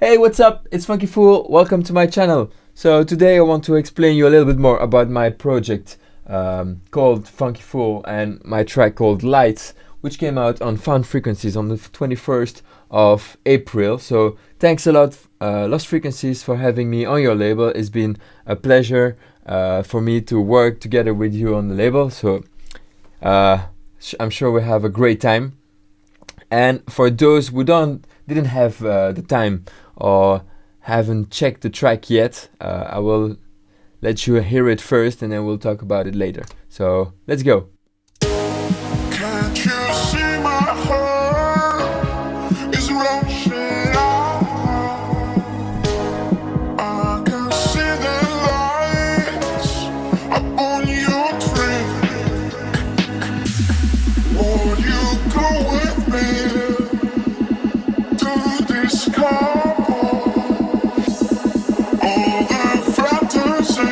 Hey, what's up? It's funkyfool. Welcome to my channel. So today I want to explain you a little bit more about my project called funkyfool and my track called Lights, which came out on Found Frequencies on the 21st of April. So thanks a lot, Lost Frequencies, for having me on your label. It's been a pleasure for me to work together with you on the label. So I'm sure we have a great time. And for those who didn't have the time or haven't checked the track yet, I will let you hear it first and then we'll talk about it later. So let's go. Can't you see my heart is rushing on? I can see the lights up on your tree. Would you go with me to discover all the fantasy?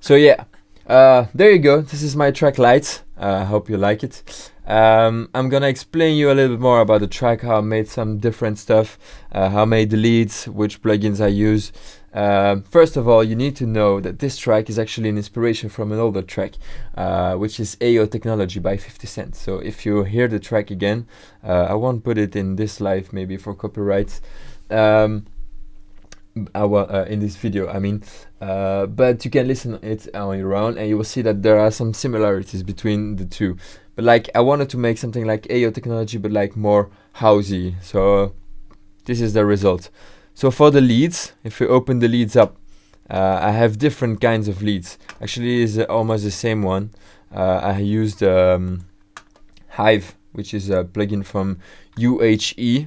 So yeah, there you go. This is my track Lights. I hope you like it. I'm gonna explain you a little bit more about the track, how I made some different stuff, how I made the leads, which plugins I use. First of all, you need to know that this track is actually an inspiration from an older track, which is AO Technology by 50 Cent. So if you hear the track again, I won't put it in this live, maybe for copyrights. In this video, I mean, but you can listen it on your own and you will see that there are some similarities between the two. But like, I wanted to make something like AO Technology but like more housey, so this is the result. So for the leads, if you open the leads up, I have different kinds of leads. Actually is almost the same one. I used Hive, which is a plugin from UHE.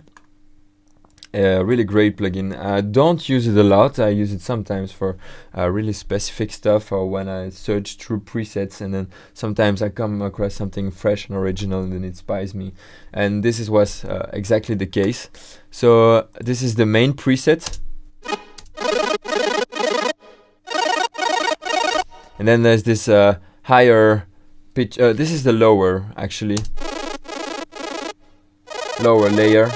Really great plugin. I don't use it a lot. I use it sometimes for really specific stuff, or when I search through presets and then sometimes I come across something fresh and original and then it inspires me. And this was exactly the case. So this is the main preset. And then there's this higher pitch. This is the lower, actually. Lower layer.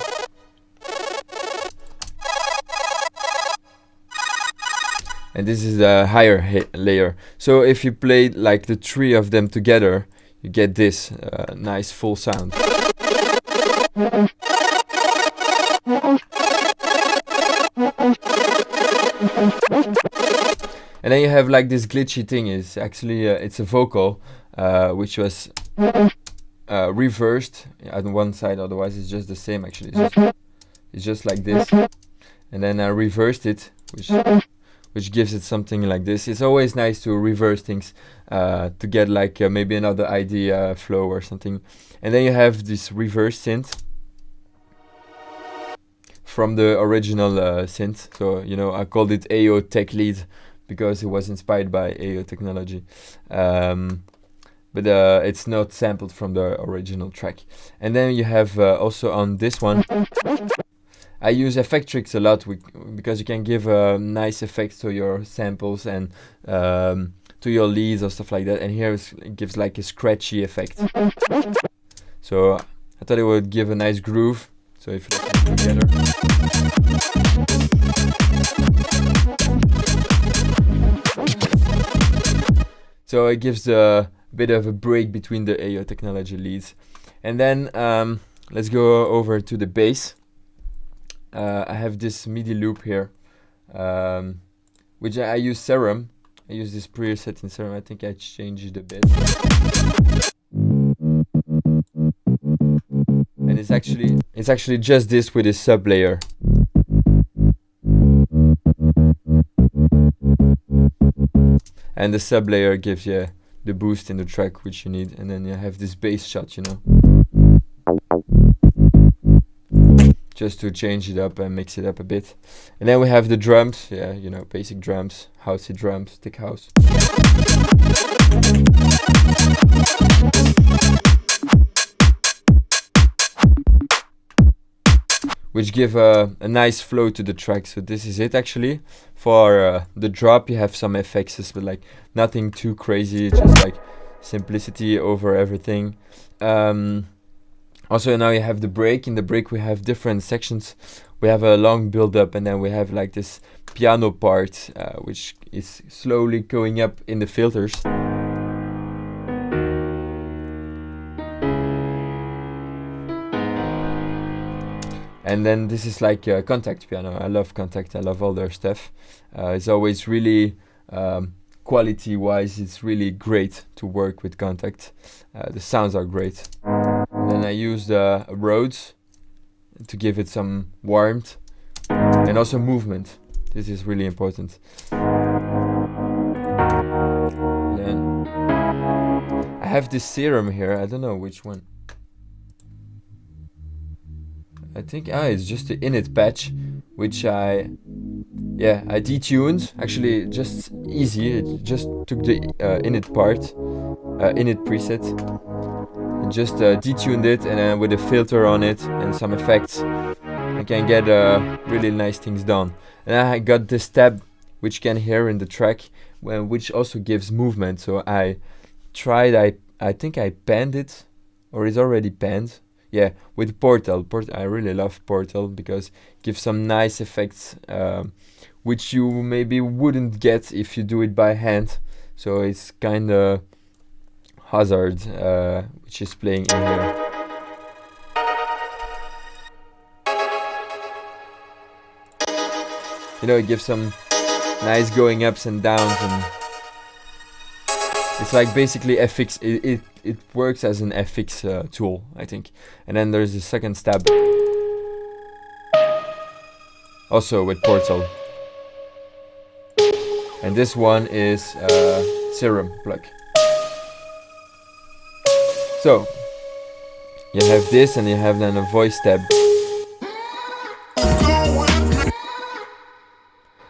And this is the higher layer. So if you play like the three of them together, you get this nice full sound. And then you have like this glitchy thing. Is actually it's a vocal which was reversed on one side. Otherwise, it's just the same. Actually, it's just like this. And then I reversed it, which gives it something like this. It's always nice to reverse things to get like maybe another idea flow or something. And then you have this reverse synth from the original synth. So, you know, I called it AO Tech Lead because it was inspired by AO Technology. But it's not sampled from the original track. And then you have also on this one, I use Effectrix a lot because you can give nice effects to your samples and to your leads or stuff like that. And here it gives like a scratchy effect. So I thought it would give a nice groove. So if you listen together. So it gives a bit of a break between the AO Technology leads. And then let's go over to the bass. I have this MIDI loop here, which I use Serum. I use this preset in Serum. I think I changed it a bit. it's actually just this with a sub layer. And the sub layer gives you the boost in the track which you need, and then you have this bass shot, you know, just to change it up and mix it up a bit. And then we have the drums, yeah, you know, basic drums, housey drums, tech house. Which give a nice flow to the track. So this is it actually. For the drop you have some effects, but like nothing too crazy, just like simplicity over everything. Also now you have the break. In the break we have different sections. We have a long build up, and then we have like this piano part which is slowly going up in the filters. And then this is like Contact piano. I love Contact, I love all their stuff. It's always really, quality wise, it's really great to work with Contact. The sounds are great. And then I used Rhodes to give it some warmth and also movement. This is really important. And then I have this serum here, I don't know which one. I think it's just the init patch, which I detuned. Actually, just easy. It just took the init part, init preset, and just detuned it, and then with a filter on it and some effects, I can get really nice things done. And I got this tab, which you can hear in the track, which also gives movement. So I tried. I think I panned it, or it's already panned. Yeah, with Portal. I really love Portal because it gives some nice effects, which you maybe wouldn't get if you do it by hand. So it's kind of Hazard, which is playing in here. You know, it gives some nice going ups and downs, and it's like basically FX. It works as an FX tool, I think. And then there's the second stab, also with Portal. And this one is Serum plug. So you have this, and you have then a voice tab.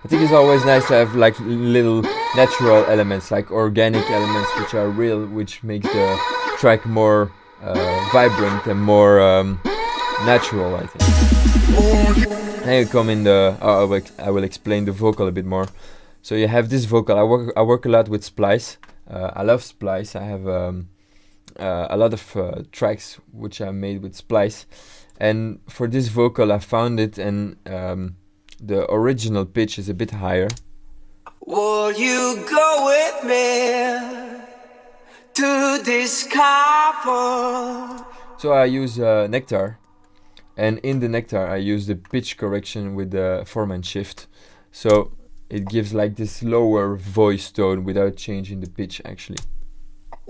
I think it's always nice to have like little natural elements, like organic elements, which are real, which makes the track more vibrant and more natural, I think. Now you come in the. I will explain the vocal a bit more. So you have this vocal. I work a lot with Splice. I love Splice. I have a lot of tracks which I made with Splice, and for this vocal I found it, and the original pitch is a bit higher. Will you go with me to discover? So I use Nectar, and in the Nectar I use the pitch correction with the Foreman shift, so it gives like this lower voice tone without changing the pitch actually.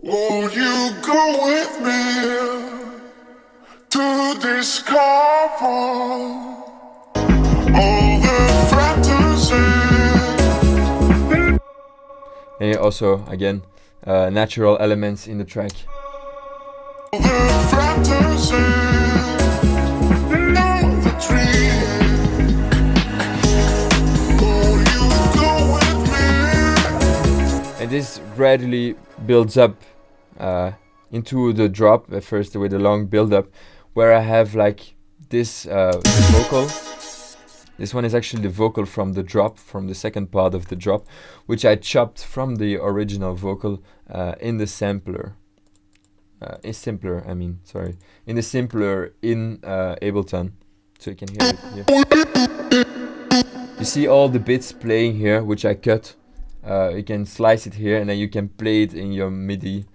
Will you go with me to discover all the fantasy? And also again natural elements in the track. The fantasy, not the dream. Will you go with me? And this gradually builds up into the drop, at first with a long build up, where I have like this vocal. This one is actually the vocal from the drop, from the second part of the drop, which I chopped from the original vocal in the sampler. In the simpler in Ableton, so you can hear it here. You see all the bits playing here, which I cut. You can slice it here, and then you can play it in your MIDI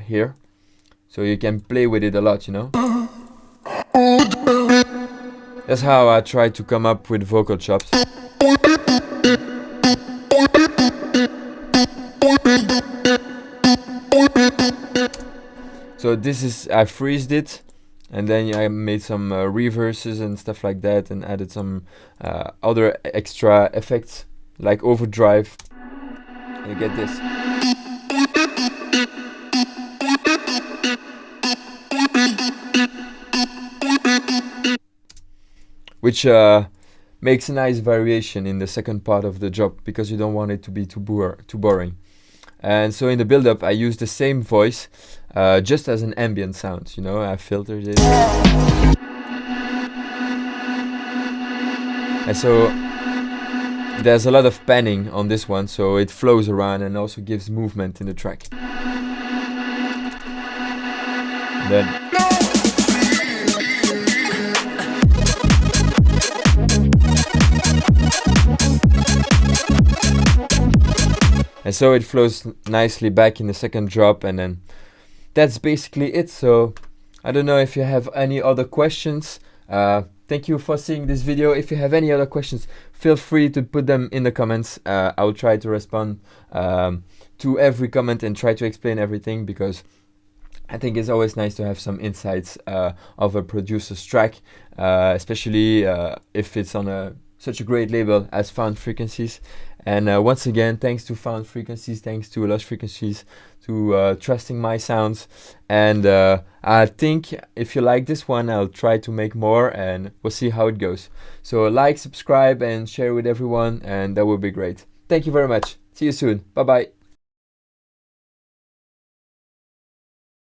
here. So you can play with it a lot, you know. That's how I try to come up with vocal chops. So this is, I freezed it, And then I made some reverses and stuff like that, and added some other extra effects like overdrive. You get this. Which makes a nice variation in the second part of the job, because you don't want it to be too boring. And so in the build-up, I use the same voice, just as an ambient sound. You know, I filtered it. And so there's a lot of panning on this one, so it flows around and also gives movement in the track. Then and so it flows nicely back in the second drop, and then that's basically it. So I don't know if you have any other questions. Thank you for seeing this video. If you have any other questions, feel free to put them in the comments. I will try to respond to every comment and try to explain everything, because I think it's always nice to have some insights of a producer's track, especially if it's on such a great label as Found Frequencies. And once again, thanks to Found Frequencies, thanks to Lost Frequencies, to trusting my sounds. And I think if you like this one, I'll try to make more, and we'll see how it goes. So like, subscribe, and share with everyone, and that would be great. Thank you very much. See you soon. Bye bye.